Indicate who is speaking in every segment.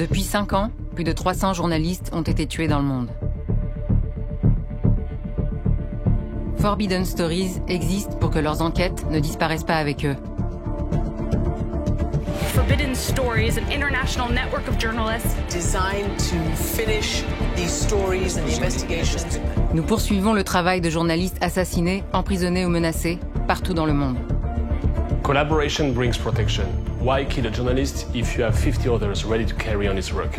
Speaker 1: Depuis 5 ans, plus de 300 journalistes ont été tués dans le monde. Forbidden Stories existe pour que leurs enquêtes ne disparaissent pas avec eux.
Speaker 2: Forbidden Stories, an international network of journalists
Speaker 3: designed to finish these stories and the investigations.
Speaker 1: Nous poursuivons le travail de journalistes assassinés, emprisonnés ou menacés partout dans le monde.
Speaker 4: Collaboration brings protection. Why kill a journalist if you have 50 others ready to carry on his work?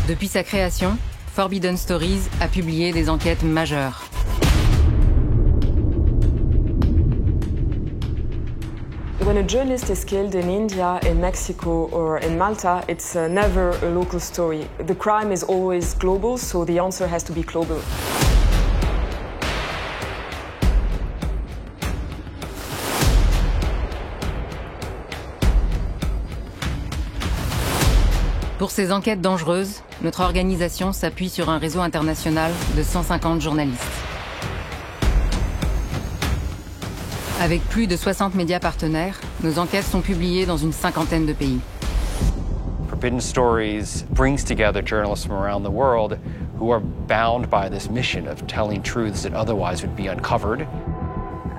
Speaker 1: Depuis sa création, Forbidden Stories a publié des enquêtes majeures.
Speaker 5: When a journalist is killed in India, in Mexico or in Malta, it's never a local story. The crime is always global, so the answer has to be global.
Speaker 1: Pour ces enquêtes dangereuses, notre organisation s'appuie sur un réseau international de 150 journalistes. Avec plus de 60 médias partenaires, nos enquêtes sont publiées dans une cinquantaine de pays.
Speaker 6: Forbidden Stories brings together journalists from around the world who are bound by this mission of telling truths that otherwise would be uncovered.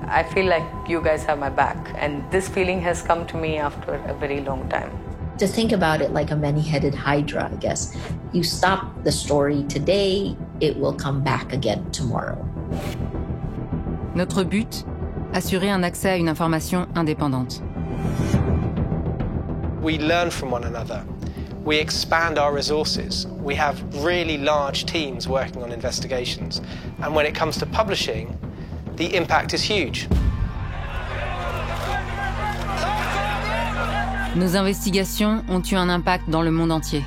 Speaker 7: I feel like you guys have my back, and this feeling has come to me after a very long time.
Speaker 8: To think about it like a many-headed hydra, I guess. You stop the story today, it will come back again tomorrow.
Speaker 1: Notre but, assurer un accès à une information indépendante.
Speaker 9: We learn from one another. We expand our resources. We have really large teams working on investigations. And when it comes to publishing, the impact is huge.
Speaker 1: Nos investigations ont eu un impact dans le monde entier.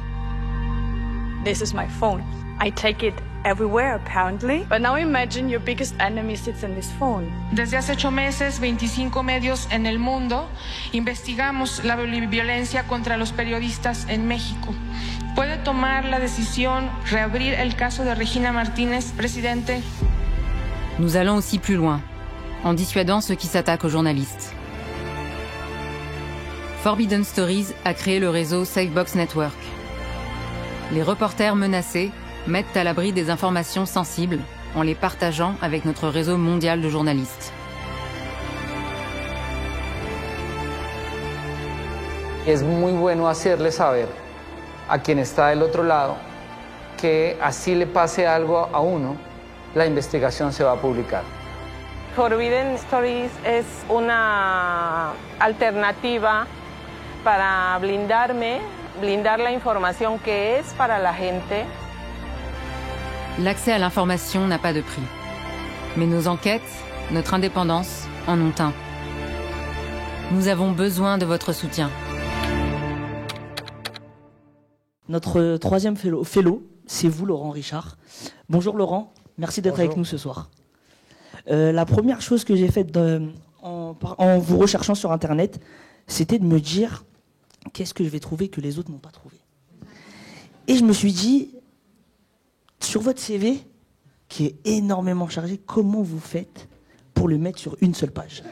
Speaker 2: This is my phone. I take it everywhere, apparently. But now imagine your biggest enemy sits in this phone.
Speaker 10: Desde hace 8 meses, 25 medios en el mundo investigamos la violencia contra los periodistas en México. ¿Puede tomar la decisión reabrir el caso de Regina Martínez, presidente?
Speaker 1: Nous allons aussi plus loin, en dissuadant ceux qui s'attaquent aux journalistes. Forbidden Stories a créé le réseau Safebox Network. Les reporters menacés mettent à l'abri des informations sensibles en les partageant avec notre réseau mondial de journalistes.
Speaker 11: Es muy bueno hacerle saber a quien está del otro lado que así le pase algo a uno, la investigación se va a publicar.
Speaker 7: Forbidden Stories es una alternativa para blindar la información que es para la gente.
Speaker 1: L'accès à l'information n'a pas de prix. Mais nos enquêtes, notre indépendance, en ont un. Nous avons besoin de votre soutien.
Speaker 12: Notre troisième fellow, c'est vous, Laurent Richard. Bonjour Laurent, merci d'être avec nous ce soir. La première chose que j'ai faite en vous recherchant sur Internet, c'était de me dire qu'est-ce que je vais trouver que les autres n'ont pas trouvé. Et je me suis dit, sur votre CV, qui est énormément chargé, comment vous faites pour le mettre sur une seule page ?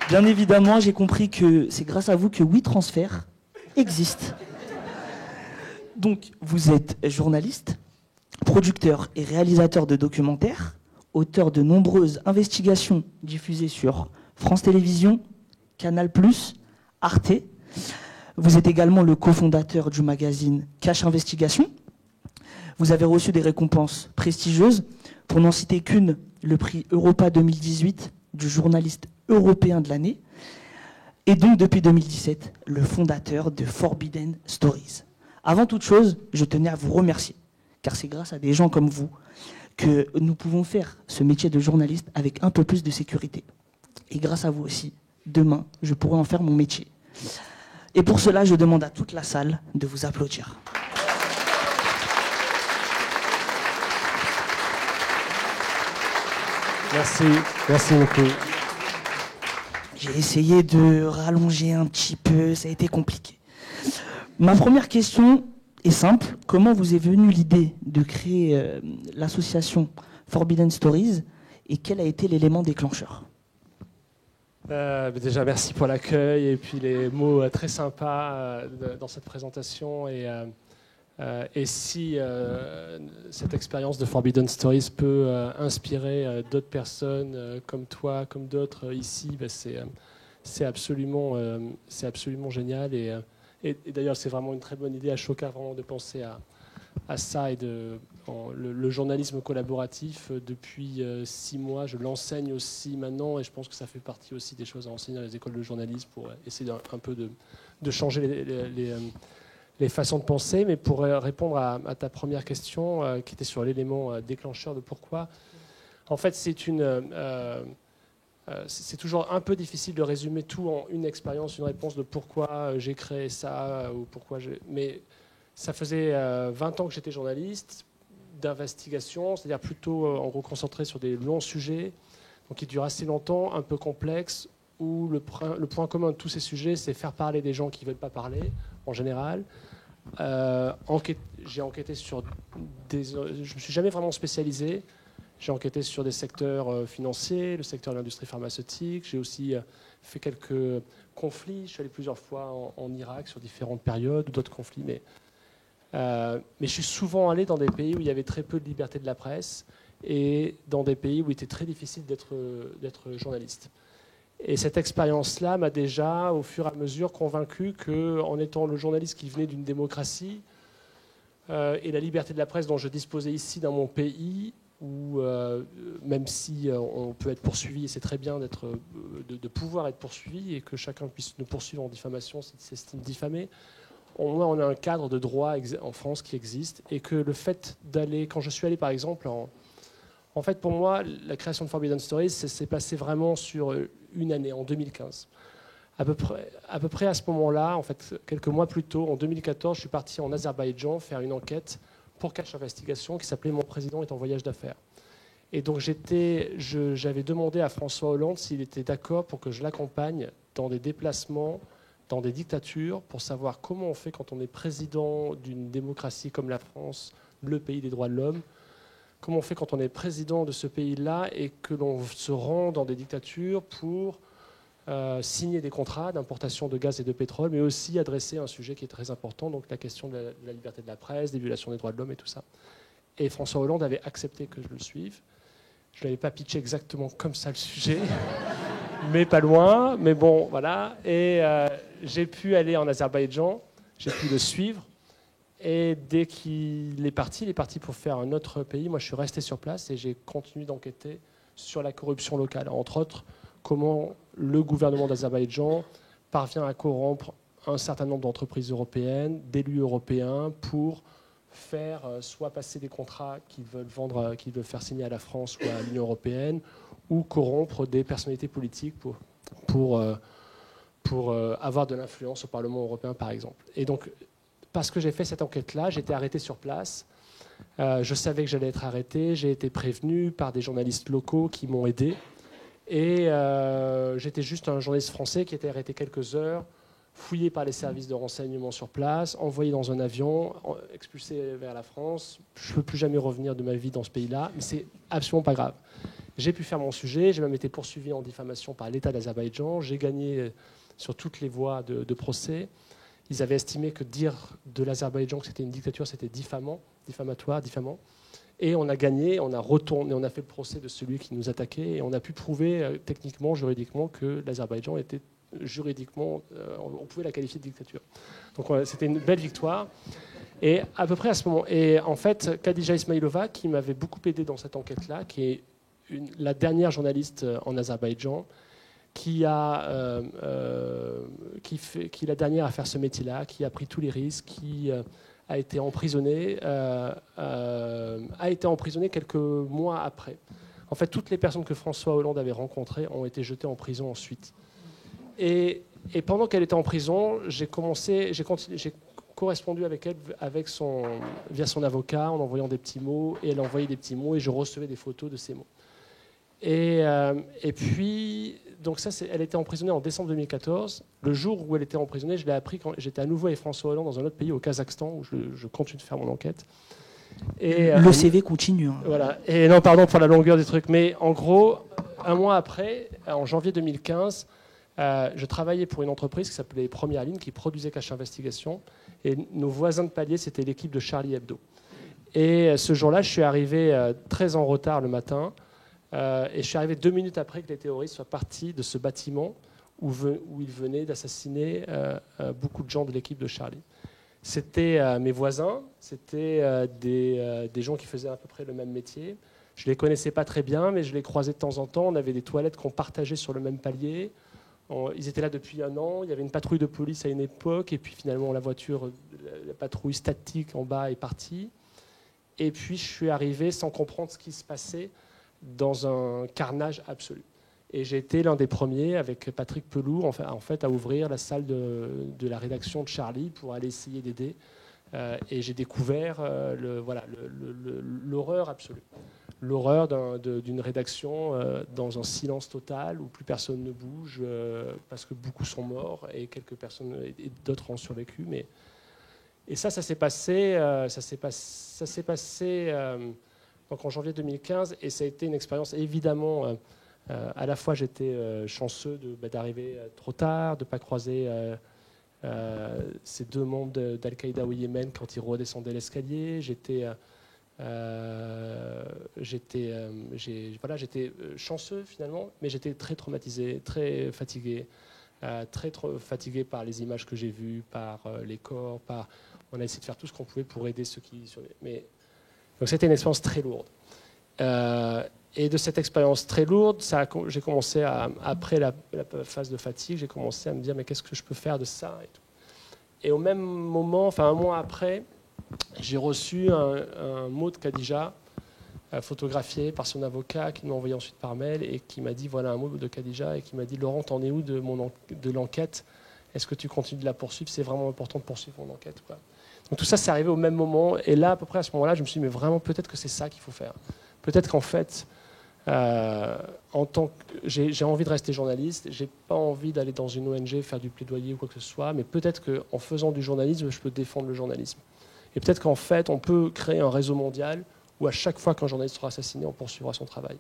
Speaker 12: Bien évidemment, j'ai compris que c'est grâce à vous que WeTransfer existe. Donc, vous êtes journaliste, producteur et réalisateur de documentaires, auteur de nombreuses investigations diffusées sur France Télévisions, Canal+, Arte. Vous êtes également le cofondateur du magazine Cache Investigation. Vous avez reçu des récompenses prestigieuses, pour n'en citer qu'une, le prix Europa 2018 du journaliste européen de l'année, et donc depuis 2017, le fondateur de Forbidden Stories. Avant toute chose, je tenais à vous remercier, car c'est grâce à des gens comme vous que nous pouvons faire ce métier de journaliste avec un peu plus de sécurité. Et grâce à vous aussi, demain, je pourrai en faire mon métier. Et pour cela, je demande à toute la salle de vous applaudir.
Speaker 13: Merci beaucoup.
Speaker 12: J'ai essayé de rallonger un petit peu, ça a été compliqué. Ma première question est simple. Comment vous est venue l'idée de créer l'association Forbidden Stories et quel a été l'élément déclencheur ?
Speaker 4: Déjà, merci pour l'accueil et puis les mots très sympas dans cette présentation. Et si cette expérience de Forbidden Stories peut inspirer d'autres personnes comme toi, comme d'autres ici, c'est absolument génial. Et d'ailleurs, c'est vraiment une très bonne idée à Ashoka vraiment de penser à ça et le journalisme collaboratif. Depuis 6 mois, je l'enseigne aussi maintenant et je pense que ça fait partie aussi des choses à enseigner dans les écoles de journalisme pour essayer un peu de changer les façons de penser. Mais pour répondre à ta première question qui était sur l'élément déclencheur de pourquoi, en fait c'est toujours un peu difficile de résumer tout en une expérience, une réponse de pourquoi j'ai créé ça ou pourquoi mais ça faisait 20 ans que j'étais journaliste d'investigation, c'est-à-dire plutôt en gros concentré sur des longs sujets, donc qui durent assez longtemps, un peu complexes, où le point commun de tous ces sujets, c'est faire parler des gens qui ne veulent pas parler, en général. J'ai enquêté sur je ne me suis jamais vraiment spécialisé. J'ai enquêté sur des secteurs financiers, le secteur de l'industrie pharmaceutique. J'ai aussi fait quelques conflits. Je suis allé plusieurs fois en Irak sur différentes périodes, d'autres conflits, mais je suis souvent allé dans des pays où il y avait très peu de liberté de la presse et dans des pays où il était très difficile d'être journaliste. Et cette expérience-là m'a déjà, au fur et à mesure, convaincu qu'en étant le journaliste qui venait d'une démocratie et la liberté de la presse dont je disposais ici dans mon pays, où même si on peut être poursuivi, et c'est très bien de pouvoir être poursuivi et que chacun puisse nous poursuivre en diffamation s'il s'estime diffamé, au moins on a un cadre de droit en France qui existe, et que le fait d'aller, quand je suis allé par exemple, en fait pour moi la création de Forbidden Stories s'est passé vraiment sur une année, en 2015. À peu près à ce moment-là, en fait quelques mois plus tôt, en 2014, je suis parti en Azerbaïdjan faire une enquête pour Cache Investigation qui s'appelait « Mon président est en voyage d'affaires ». Et donc j'avais demandé à François Hollande s'il était d'accord pour que je l'accompagne dans des déplacements dans des dictatures pour savoir comment on fait quand on est président d'une démocratie comme la France, le pays des droits de l'homme, comment on fait quand on est président de ce pays-là et que l'on se rend dans des dictatures pour signer des contrats d'importation de gaz et de pétrole, mais aussi adresser un sujet qui est très important, donc la question de la liberté de la presse, des violations des droits de l'homme et tout ça. Et François Hollande avait accepté que je le suive. Je ne l'avais pas pitché exactement comme ça le sujet, mais pas loin. Mais bon, voilà. Et j'ai pu aller en Azerbaïdjan, j'ai pu le suivre. Et dès qu'il est parti pour faire un autre pays. Moi, je suis resté sur place et j'ai continué d'enquêter sur la corruption locale. Entre autres, comment le gouvernement d'Azerbaïdjan parvient à corrompre un certain nombre d'entreprises européennes, d'élus européens, pour faire soit passer des contrats qu'ils veulent vendre, qu'ils veulent faire signer à la France ou à l'Union européenne, ou corrompre des personnalités politiques pour avoir de l'influence au Parlement européen, par exemple. Et donc, parce que j'ai fait cette enquête-là, j'ai été arrêté sur place. Je savais que j'allais être arrêté. J'ai été prévenu par des journalistes locaux qui m'ont aidé. Et j'étais juste un journaliste français qui était arrêté quelques heures, fouillé par les services de renseignement sur place, envoyé dans un avion, expulsé vers la France. Je ne peux plus jamais revenir de ma vie dans ce pays-là, mais c'est absolument pas grave. J'ai pu faire mon sujet, j'ai même été poursuivi en diffamation par l'État d'Azerbaïdjan, j'ai gagné sur toutes les voies de procès. Ils avaient estimé que dire de l'Azerbaïdjan que c'était une dictature, c'était diffamant. Et on a gagné, on a retourné, on a fait le procès de celui qui nous attaquait, et on a pu prouver techniquement, juridiquement, que l'Azerbaïdjan était juridiquement, on pouvait la qualifier de dictature. Donc c'était une belle victoire. Et à peu près à ce moment, et en fait, Khadija Ismailova, qui m'avait beaucoup aidé dans cette enquête-là, qui est la dernière journaliste en Azerbaïdjan, qui est la dernière à faire ce métier-là, qui a pris tous les risques, qui a été emprisonnée quelques mois après. En fait, toutes les personnes que François Hollande avait rencontrées ont été jetées en prison ensuite. Et pendant qu'elle était en prison, j'ai correspondu avec elle via son avocat en envoyant des petits mots, et elle envoyait des petits mots et je recevais des photos de ces mots. Et puis, donc ça, elle était emprisonnée en décembre 2014. Le jour où elle était emprisonnée, je l'ai appris quand j'étais à nouveau avec François Hollande dans un autre pays, au Kazakhstan, où je continue de faire mon enquête. Et,
Speaker 12: le CV continue. Hein.
Speaker 4: Voilà. Et non, pardon pour la longueur du truc, mais en gros, un mois après, en janvier 2015, je travaillais pour une entreprise qui s'appelait Première Ligne, qui produisait Cache Investigation. Et nos voisins de palier, c'était l'équipe de Charlie Hebdo. Et ce jour-là, je suis arrivé très en retard le matin. Et je suis arrivé 2 minutes après que les terroristes soient partis de ce bâtiment où ils venaient d'assassiner beaucoup de gens de l'équipe de Charlie. C'était mes voisins, c'était des gens qui faisaient à peu près le même métier. Je ne les connaissais pas très bien, mais je les croisais de temps en temps. On avait des toilettes qu'on partageait sur le même palier. Ils étaient là depuis 1 an. Il y avait une patrouille de police à une époque. Et puis finalement, la patrouille statique en bas est partie. Et puis je suis arrivé sans comprendre ce qui se passait dans un carnage absolu. Et j'ai été l'un des premiers, avec Patrick Pelou, en fait, à ouvrir la salle de la rédaction de Charlie pour aller essayer d'aider. Et j'ai découvert l'horreur absolue. L'horreur d'une rédaction dans un silence total, où plus personne ne bouge, parce que beaucoup sont morts et quelques personnes et d'autres ont survécu. Et ça s'est passé, donc en janvier 2015, et ça a été une expérience évidemment. À la fois, j'étais chanceux d'arriver trop tard, de ne pas croiser ces 2 membres d'Al-Qaïda au Yémen quand ils redescendaient l'escalier. J'étais chanceux finalement, mais j'étais très traumatisé, très fatigué par les images que j'ai vues, par les corps. On a essayé de faire tout ce qu'on pouvait pour aider ceux qui survivaient. Donc c'était une expérience très lourde. Et de cette expérience très lourde, j'ai commencé après la phase de fatigue, j'ai commencé à me dire mais qu'est-ce que je peux faire de ça et tout. Et au même moment, enfin 1 mois après, j'ai reçu un mot de Khadija, photographié par son avocat, qui m'a envoyé ensuite par mail et qui m'a dit voilà un mot de Khadija et qui m'a dit Laurent, t'en es où de l'enquête? Est-ce que tu continues de la poursuivre? C'est vraiment important de poursuivre mon enquête, quoi. Donc tout ça, c'est arrivé au même moment. Et là, à peu près à ce moment-là, je me suis dit mais vraiment peut-être que c'est ça qu'il faut faire. Peut-être qu'en fait, j'ai envie de rester journaliste, j'ai pas envie d'aller dans une ONG faire du plaidoyer ou quoi que ce soit, mais peut-être qu'en faisant du journalisme, je peux défendre le journalisme. Et peut-être qu'en fait, on peut créer un réseau mondial où à chaque fois qu'un journaliste sera assassiné, on poursuivra son travail.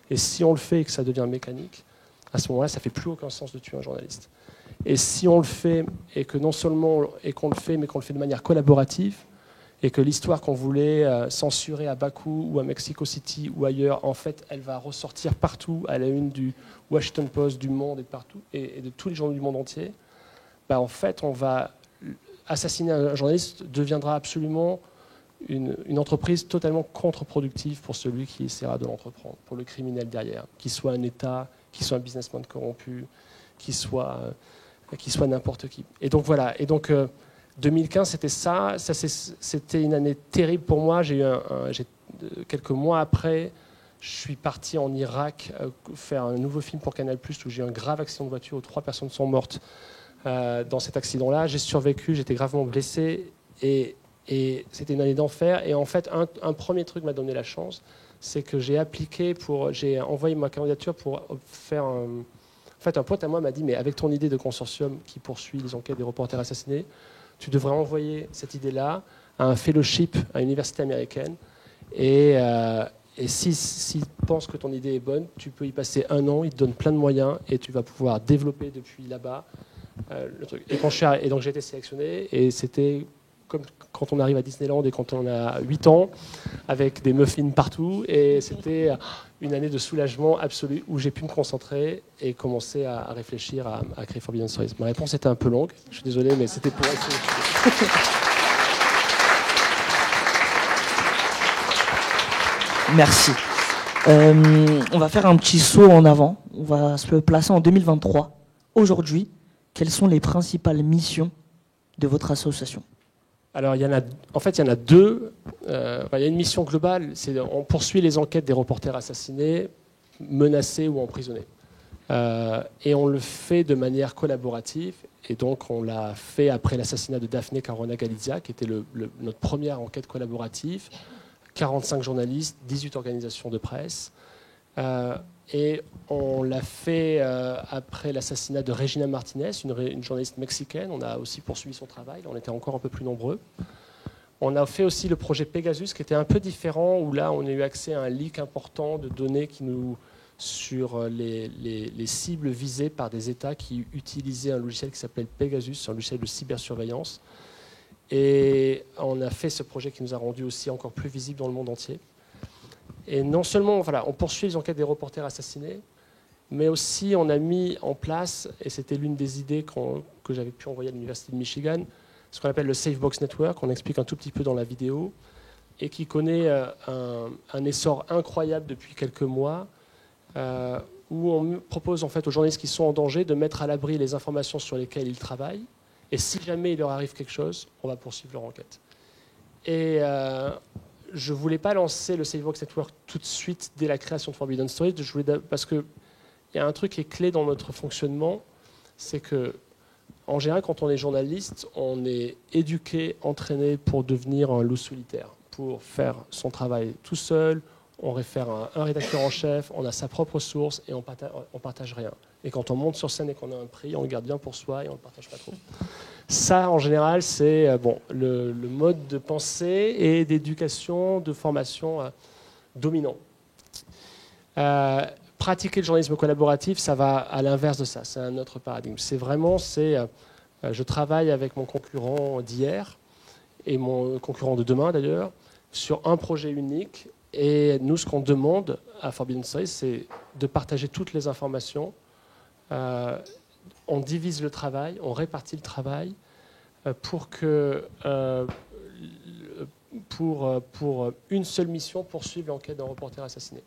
Speaker 4: Et si on le fait et que ça devient mécanique, à ce moment-là, ça fait plus aucun sens de tuer un journaliste. Et si on le fait et que non seulement qu'on le fait, mais qu'on le fait de manière collaborative, et que l'histoire qu'on voulait censurer à Bakou ou à Mexico City ou ailleurs, en fait, elle va ressortir partout à la une du Washington Post, du Monde et de partout, et de tous les journaux du monde entier, en fait, on va assassiner un journaliste deviendra absolument une entreprise totalement contre-productive pour celui qui essaiera de l'entreprendre, pour le criminel derrière, qu'il soit un État, qu'il soit un businessman corrompu, qu'il soit n'importe qui. Et donc voilà. Et donc 2015, c'était ça. C'était une année terrible pour moi. Quelques mois après, je suis parti en Irak faire un nouveau film pour Canal+, où j'ai eu un grave accident de voiture où 3 personnes sont mortes dans cet accident-là. J'ai survécu, j'étais gravement blessé et c'était une année d'enfer. Et en fait, un premier truc m'a donné la chance, c'est que j'ai envoyé ma candidature pour faire En fait, un pote à moi m'a dit, mais avec ton idée de consortium qui poursuit les enquêtes des reporters assassinés, tu devrais envoyer cette idée-là à un fellowship à une université américaine. Et s'ils pensent que ton idée est bonne, tu peux y passer 1 an, ils te donnent plein de moyens et tu vas pouvoir développer depuis là-bas le truc. Et donc j'ai été sélectionné et c'était comme quand on arrive à Disneyland et quand on a 8 ans, avec des muffins partout. Et c'était une année de soulagement absolu où j'ai pu me concentrer et commencer à réfléchir à créer Forbidden Stories. Ma réponse était un peu longue, je suis désolé, mais c'était pour essayer.
Speaker 12: Merci. On va faire un petit saut en avant. On va se placer en 2023. Aujourd'hui, quelles sont les principales missions de votre association ?
Speaker 4: Alors, il y en a 2. Il y a une mission globale, on poursuit les enquêtes des reporters assassinés, menacés ou emprisonnés. Et on le fait de manière collaborative. Et donc, on l'a fait après l'assassinat de Daphne Caruana Galizia, qui était notre première enquête collaborative. 45 journalistes, 18 organisations de presse. Et on l'a fait après l'assassinat de Regina Martinez, une journaliste mexicaine. On a aussi poursuivi son travail. On était encore un peu plus nombreux. On a fait aussi le projet Pegasus, qui était un peu différent, où là, on a eu accès à un leak important de données sur les cibles visées par des États qui utilisaient un logiciel qui s'appelle Pegasus, un logiciel de cybersurveillance. Et on a fait ce projet qui nous a rendu aussi encore plus visible dans le monde entier. Et non seulement, on poursuit les enquêtes des reporters assassinés, mais aussi on a mis en place, et c'était l'une des idées que j'avais pu envoyer à l'Université de Michigan, ce qu'on appelle le SafeBox Network, on explique un tout petit peu dans la vidéo, et qui connaît un essor incroyable depuis quelques mois, où on propose en fait aux journalistes qui sont en danger de mettre à l'abri les informations sur lesquelles ils travaillent, et si jamais il leur arrive quelque chose, on va poursuivre leur enquête. Et je ne voulais pas lancer le SafeBox Network tout de suite dès la création de Forbidden Stories, parce qu'il y a un truc qui est clé dans notre fonctionnement, c'est que en général, quand on est journaliste, on est éduqué, entraîné pour devenir un loup solitaire, pour faire son travail tout seul. On réfère à un rédacteur en chef, on a sa propre source et on partage rien. Et quand on monte sur scène et qu'on a un prix, on le garde bien pour soi et on ne le partage pas trop. Ça, en général, c'est le mode de pensée et d'éducation, de formation dominant. Pratiquer le journalisme collaboratif, ça va à l'inverse de ça. C'est un autre paradigme. Je travaille avec mon concurrent d'hier et mon concurrent de demain d'ailleurs sur un projet unique. Et nous, ce qu'on demande à Forbidden Stories, c'est de partager toutes les informations. On divise le travail, on répartit le travail pour une seule mission, poursuivre l'enquête d'un reporter assassiné.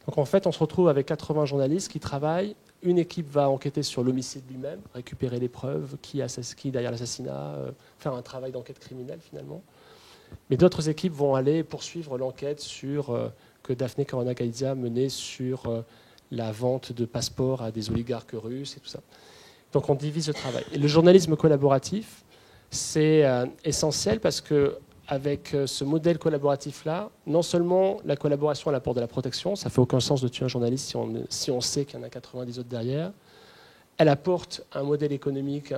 Speaker 4: Donc en fait, on se retrouve avec 80 journalistes qui travaillent. Une équipe va enquêter sur l'homicide lui-même, récupérer les preuves, qui est derrière l'assassinat, faire un travail d'enquête criminelle finalement. Mais d'autres équipes vont aller poursuivre l'enquête que Daphne Caruana Galizia menait sur la vente de passeports à des oligarques russes et tout ça. Donc on divise le travail. Et le journalisme collaboratif, c'est essentiel parce que avec ce modèle collaboratif-là, non seulement la collaboration elle apporte de la protection, ça ne fait aucun sens de tuer un journaliste si on sait qu'il y en a 90 autres derrière, elle apporte un modèle économique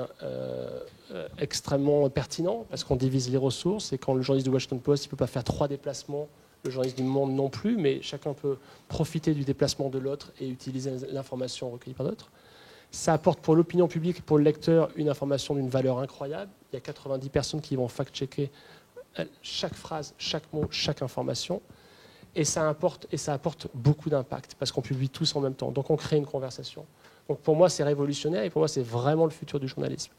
Speaker 4: extrêmement pertinent parce qu'on divise les ressources et quand le journaliste du Washington Post ne peut pas faire 3 déplacements, le journaliste du Monde non plus, mais chacun peut profiter du déplacement de l'autre et utiliser l'information recueillie par d'autres. Ça apporte pour l'opinion publique et pour le lecteur une information d'une valeur incroyable. Il y a 90 personnes qui vont fact-checker chaque phrase, chaque mot, chaque information. Et ça apporte beaucoup d'impact parce qu'on publie tous en même temps. Donc on crée une conversation. Donc pour moi, c'est révolutionnaire et pour moi, c'est vraiment le futur du journalisme.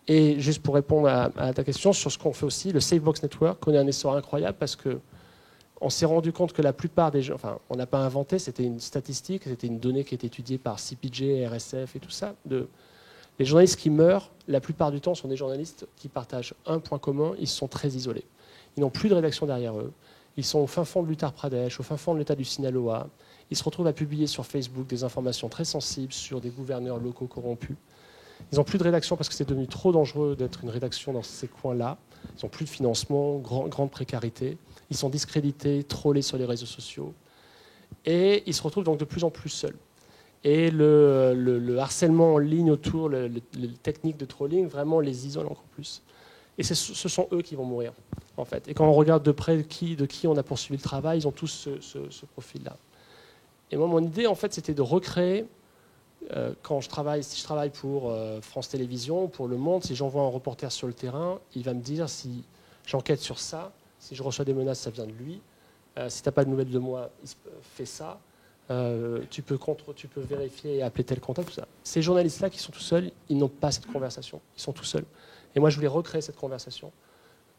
Speaker 4: Et juste pour répondre à ta question sur ce qu'on fait aussi, le SafeBox Network connaît un essor incroyable parce qu'on s'est rendu compte que la plupart des gens, enfin, on n'a pas inventé, c'était une statistique, c'était une donnée qui était étudiée par CPJ, RSF et tout ça. Les journalistes qui meurent, la plupart du temps, sont des journalistes qui partagent un point commun, ils sont très isolés. Ils n'ont plus de rédaction derrière eux. Ils sont au fin fond de l'Uttar Pradesh, au fin fond de l'État du Sinaloa. Ils se retrouvent à publier sur Facebook des informations très sensibles sur des gouverneurs locaux corrompus. Ils n'ont plus de rédaction parce que c'est devenu trop dangereux d'être une rédaction dans ces coins-là. Ils n'ont plus de financement, grande précarité. Ils sont discrédités, trollés sur les réseaux sociaux. Et ils se retrouvent donc de plus en plus seuls. Et le harcèlement en ligne autour, les techniques de trolling, vraiment les isolent encore plus. Et ce sont eux qui vont mourir, en fait. Et quand on regarde de près de qui on a poursuivi le travail, ils ont tous ce profil-là. Et moi, mon idée, en fait, c'était de recréer, si je travaille pour France Télévisions, pour Le Monde, si j'envoie un reporter sur le terrain, il va me dire si j'enquête sur ça, si je reçois des menaces, ça vient de lui. Si tu n'as pas de nouvelles de moi, fais ça. Tu peux vérifier et appeler tel contact, tout ça. Ces journalistes-là qui sont tout seuls, ils n'ont pas cette conversation. Ils sont tout seuls. Et moi, je voulais recréer cette conversation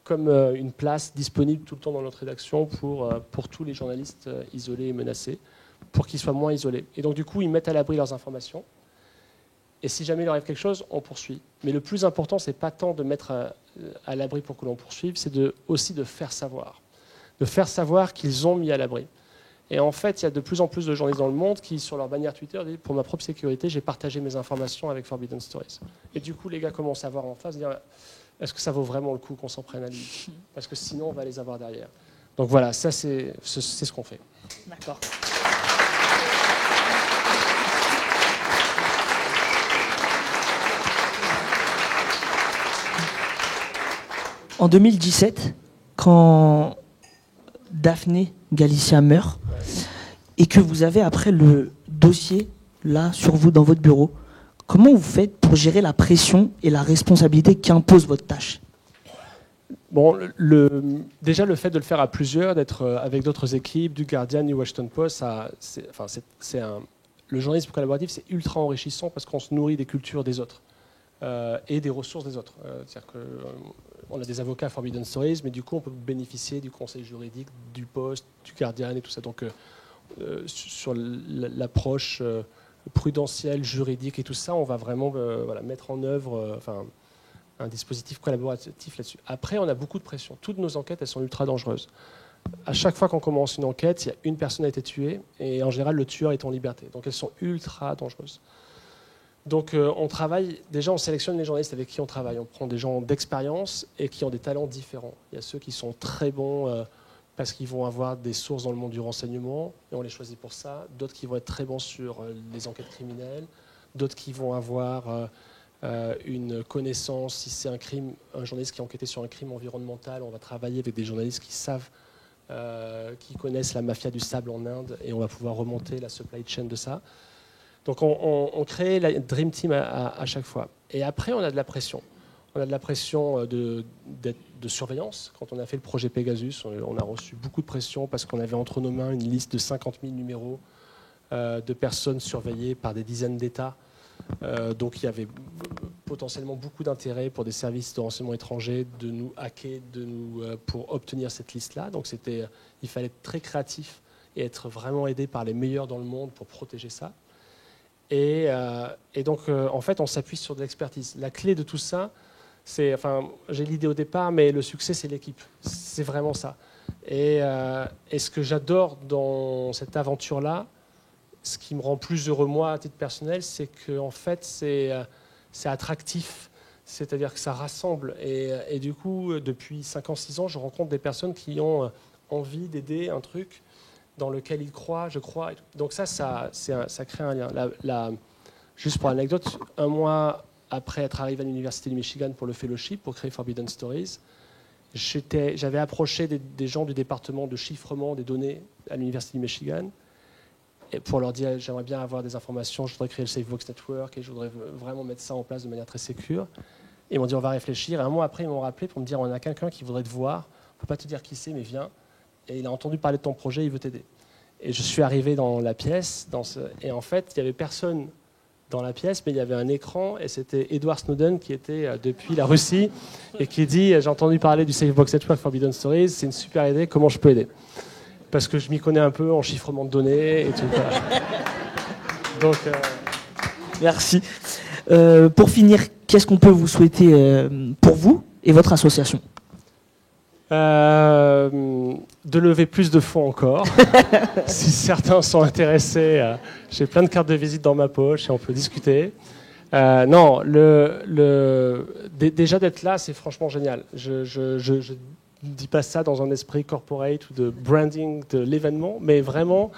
Speaker 4: comme une place disponible tout le temps dans notre rédaction pour tous les journalistes isolés et menacés, pour qu'ils soient moins isolés. Et donc, du coup, ils mettent à l'abri leurs informations. Et si jamais il leur arrive quelque chose, on poursuit. Mais le plus important, ce n'est pas tant de mettre à l'abri pour que l'on poursuive, c'est aussi de faire savoir. De faire savoir qu'ils ont mis à l'abri. Et en fait, il y a de plus en plus de journalistes dans le monde qui, sur leur bannière Twitter, disent « Pour ma propre sécurité, j'ai partagé mes informations avec Forbidden Stories ». Et du coup, les gars commencent à voir en face, dire « Est-ce que ça vaut vraiment le coup qu'on s'en prenne à lui ? Parce que sinon, on va les avoir derrière. » Donc voilà, ça, c'est ce qu'on fait.
Speaker 12: D'accord. En 2017, quand Daphné Galicia meurt et que vous avez après le dossier là sur vous dans votre bureau, comment vous faites pour gérer la pression et la responsabilité qu'impose votre tâche?
Speaker 4: Bon, déjà le fait de le faire à plusieurs, d'être avec d'autres équipes, du Guardian, du Washington Post, le journalisme collaboratif, c'est ultra enrichissant parce qu'on se nourrit des cultures des autres et des ressources des autres. C'est-à-dire qu'on a des avocats à Forbidden Stories, mais du coup, on peut bénéficier du conseil juridique, du Post, du Guardian et tout ça. Donc, sur l'approche prudentielle, juridique et tout ça, on va vraiment mettre en œuvre un dispositif collaboratif là-dessus. Après, on a beaucoup de pression. Toutes nos enquêtes, elles sont ultra dangereuses. À chaque fois qu'on commence une enquête, il y a une personne qui a été tuée et en général, le tueur est en liberté. Donc, elles sont ultra dangereuses. Donc, on travaille, déjà, on sélectionne les journalistes avec qui on travaille. On prend des gens d'expérience et qui ont des talents différents. Il y a ceux qui sont très bons parce qu'ils vont avoir des sources dans le monde du renseignement et on les choisit pour ça. D'autres qui vont être très bons sur les enquêtes criminelles. D'autres qui vont avoir une connaissance, si c'est un crime, un journaliste qui a enquêté sur un crime environnemental, on va travailler avec des journalistes qui savent, qui connaissent la mafia du sable en Inde et on va pouvoir remonter la supply chain de ça. Donc on crée la Dream Team à chaque fois. Et après, on a de la pression. On a de la pression de surveillance. Quand on a fait le projet Pegasus, on a reçu beaucoup de pression parce qu'on avait entre nos mains une liste de 50 000 numéros de personnes surveillées par des dizaines d'États. Donc il y avait potentiellement beaucoup d'intérêt pour des services de renseignement étrangers de nous hacker, pour obtenir cette liste-là. Donc il fallait être très créatif et être vraiment aidé par les meilleurs dans le monde pour protéger ça. Et donc, en fait, on s'appuie sur de l'expertise. La clé de tout ça, j'ai l'idée au départ, mais le succès, c'est l'équipe. C'est vraiment ça. Et ce que j'adore dans cette aventure-là, ce qui me rend plus heureux, moi, à titre personnel, c'est qu'en fait, c'est attractif. C'est-à-dire que ça rassemble. Et du coup, depuis 5 ans, 6 ans, je rencontre des personnes qui ont envie d'aider un truc dans lequel ils croient, je crois. Donc ça crée un lien. Juste pour l'anecdote, 1 mois après être arrivé à l'Université du Michigan pour le fellowship, pour créer Forbidden Stories, j'avais approché des gens du département de chiffrement des données à l'Université du Michigan et pour leur dire j'aimerais bien avoir des informations, je voudrais créer le SafeBox Network et je voudrais vraiment mettre ça en place de manière très sécure. Et ils m'ont dit on va réfléchir. Et 1 mois après, ils m'ont rappelé pour me dire on a quelqu'un qui voudrait te voir, on ne peut pas te dire qui c'est, mais viens. Et il a entendu parler de ton projet, il veut t'aider. Et je suis arrivé dans la pièce, et en fait, il n'y avait personne dans la pièce, mais il y avait un écran, et c'était Edward Snowden qui était depuis la Russie, et qui dit, j'ai entendu parler du SafeBox Network Forbidden Stories, c'est une super idée, comment je peux aider? Parce que je m'y connais un peu en chiffrement de données et tout. Donc,
Speaker 12: merci. Pour finir, qu'est-ce qu'on peut vous souhaiter pour vous et votre association?
Speaker 4: De lever plus de fonds encore. Si certains sont intéressés, j'ai plein de cartes de visite dans ma poche et on peut discuter. Non, déjà d'être là, c'est franchement génial. Je ne dis pas ça dans un esprit corporate ou de branding de l'événement, mais vraiment,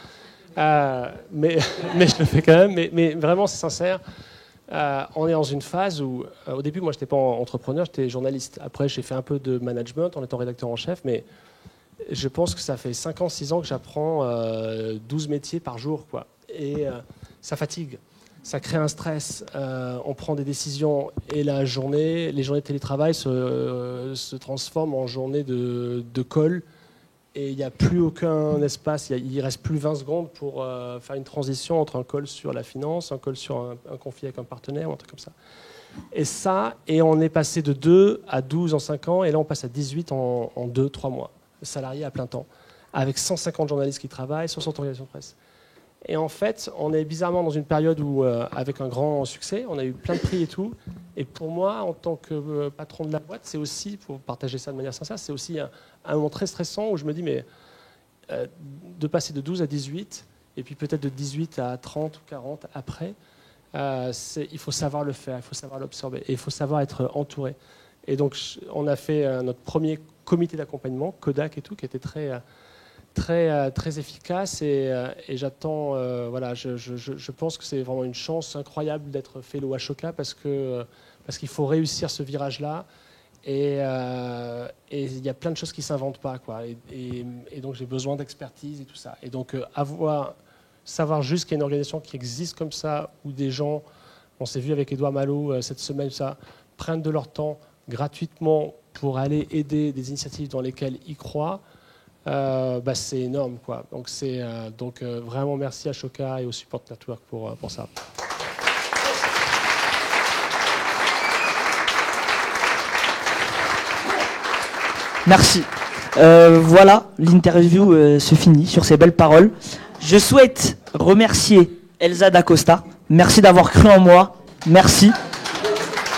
Speaker 4: mais je le fais quand même, mais vraiment c'est sincère. On est dans une phase où, au début, moi, je n'étais pas entrepreneur, j'étais journaliste. Après, j'ai fait un peu de management en étant rédacteur en chef, mais je pense que ça fait 5 ans, 6 ans que j'apprends 12 métiers par jour, quoi. Et ça fatigue, ça crée un stress, on prend des décisions et les journées de télétravail se transforment en journées de call. Et il n'y a plus aucun espace, il ne reste plus 20 secondes pour faire une transition entre un call sur la finance, un call sur un conflit avec un partenaire, ou un truc comme ça. Et on est passé de 2 à 12 en 5 ans, et là on passe à 18 en 2-3 mois, salariés à plein temps, avec 150 journalistes qui travaillent, 60 organisations de presse. Et en fait, on est bizarrement dans une période où, avec un grand succès, on a eu plein de prix et tout. Et pour moi, en tant que patron de la boîte, c'est aussi, pour partager ça de manière sincère, c'est aussi un moment très stressant où je me dis, mais de passer de 12 à 18, et puis peut-être de 18 à 30 ou 40 après, il faut savoir le faire, il faut savoir l'absorber, et il faut savoir être entouré. Et donc, on a fait notre premier comité d'accompagnement, Kodak et tout, qui était très efficace et j'attends, je pense que c'est vraiment une chance incroyable d'être fellow Ashoka parce qu'il faut réussir ce virage-là Et il y a plein de choses qui ne s'inventent pas, quoi. Et donc j'ai besoin d'expertise et tout ça. Et donc savoir juste qu'il y a une organisation qui existe comme ça, où des gens, on s'est vu avec Édouard Malo cette semaine, ça, prennent de leur temps gratuitement pour aller aider des initiatives dans lesquelles ils croient, c'est énorme, quoi. Donc, vraiment merci à Choca et au Support Network pour ça.
Speaker 12: Merci. Voilà, l'interview se finit sur ces belles paroles. Je souhaite remercier Elsa D'Acosta. Merci d'avoir cru en moi. Merci.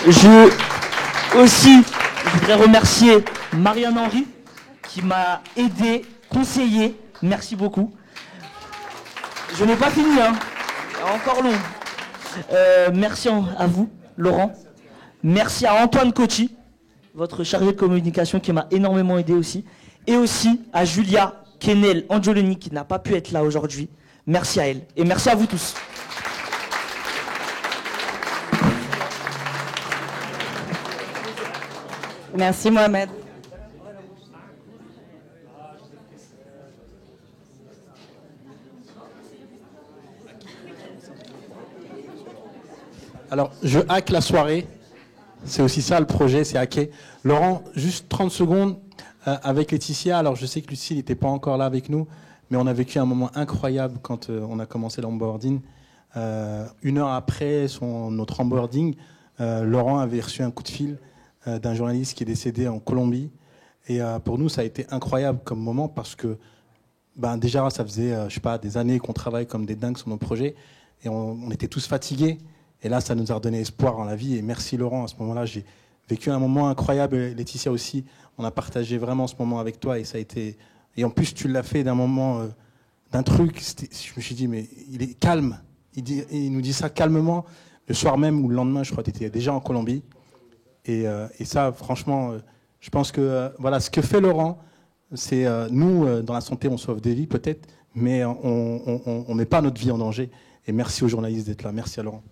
Speaker 12: Je voudrais remercier Marianne Henry qui m'a aidé, conseillé. Merci beaucoup. Je n'ai pas fini, hein. Encore long. Merci à vous, Laurent. Merci à Antoine Cocci, votre chargé de communication qui m'a énormément aidé aussi. Et aussi à Julia Kenel Angiolini qui n'a pas pu être là aujourd'hui. Merci à elle. Et merci à vous tous.
Speaker 14: Merci Mohamed.
Speaker 13: Alors, je hack la soirée. C'est aussi ça le projet, c'est hacker. Laurent, juste 30 secondes avec Laetitia. Alors, je sais que Lucille n'était pas encore là avec nous, mais on a vécu un moment incroyable quand on a commencé l'onboarding. 1 heure après notre onboarding, Laurent avait reçu un coup de fil d'un journaliste qui est décédé en Colombie. Et pour nous, ça a été incroyable comme moment parce que déjà, ça faisait des années qu'on travaille comme des dingues sur nos projets et on était tous fatigués. Et là, ça nous a redonné espoir dans la vie. Et merci Laurent, à ce moment-là, j'ai vécu un moment incroyable. Laetitia aussi, on a partagé vraiment ce moment avec toi et ça a été... Et en plus, tu l'as fait d'un moment, d'un truc. Je me suis dit, mais il est calme. Il nous dit ça calmement. Le soir même ou le lendemain, je crois que tu étais déjà en Colombie. Et ça, franchement, je pense que voilà, ce que fait Laurent, c'est nous, dans la santé, on sauve des vies peut-être, mais on met pas notre vie en danger. Et merci aux journalistes d'être là. Merci à Laurent.